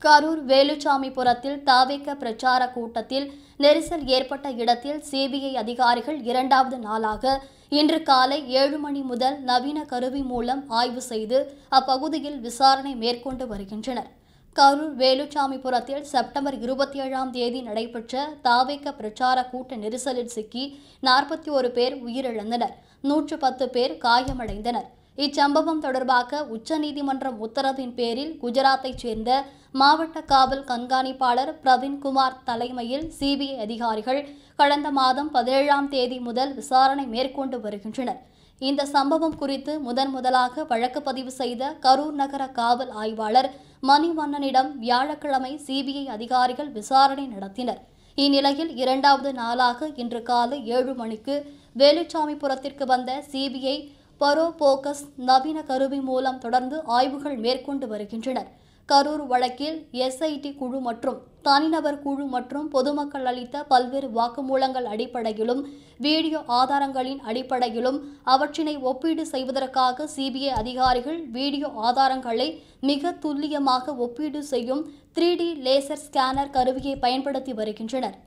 கரூர் வேலுச்சாமிபுரத்தில் தவிக பிரச்சார கூட்டத்தில் நெரிசல் ஏற்பட்ட இடத்தில் சிபிஐ அதிகாரிகள் இரண்டாவது நாளாக இன்று காலை 7 மணி முதல் நவீன கருவி மூலம் ஆய்வு செய்து அப்பகுதியில் விசாரணை மேற்கொண்டு வருகின்றனர். கரூர் வேலுச்சாமிபுரத்தில் செப்டம்பர் 27ஆம் தேதி நடைபெற்ற தவிக பிரச்சார கூட்ட நெரிசலில் சிக்கி 41 பேர் உயிரிழந்தனர், 110 பேர் காயமடைந்தனர். இச்சம்பவம் தொடர்பாக உச்சநீதிமன்றம் உத்தரவின் பேரில் குஜராத்தைச் சேர்ந்த மாவட்ட காவல் கண்காணிப்பாளர் பிரவீன்குமார் தலைமையில் சிபிஐ அதிகாரிகள் கடந்த மாதம் 17ஆம் தேதி முதல் விசாரணை மேற்கொண்டு வருகின்றனர். இந்த சம்பவம் குறித்து முதலாக வழக்கு பதிவு செய்த கரூர் நகர காவல் ஆய்வாளர் மணிவண்ணனிடம் வியாழக்கிழமை சிபிஐ அதிகாரிகள் விசாரணை நடத்தினர். இந்நிலையில் இரண்டாவது நாளாக இன்று காலை 7 மணிக்கு வேலுச்சாமிபுரத்திற்கு வந்த சிபிஐ பரோபோகஸ் நவீன கருவி மூலம் தொடர்ந்து ஆய்வுகள் மேற்கொண்டு வருகின்றனர். கரூர் வழக்கில் எஸ்ஐடி குழு மற்றும் தனிநபர் குழு மற்றும் பொதுமக்கள் அளித்த பல்வேறு வாக்குமூலங்கள் அடிப்படையிலும் வீடியோ ஆதாரங்களின் அடிப்படையிலும் அவற்றினை ஒப்பீடு செய்வதற்காக சிபிஐ அதிகாரிகள் வீடியோ ஆதாரங்களை மிக துல்லியமாக ஒப்பீடு செய்யும் 3D லேசர் ஸ்கேனர் கருவியை பயன்படுத்தி வருகின்றனர்.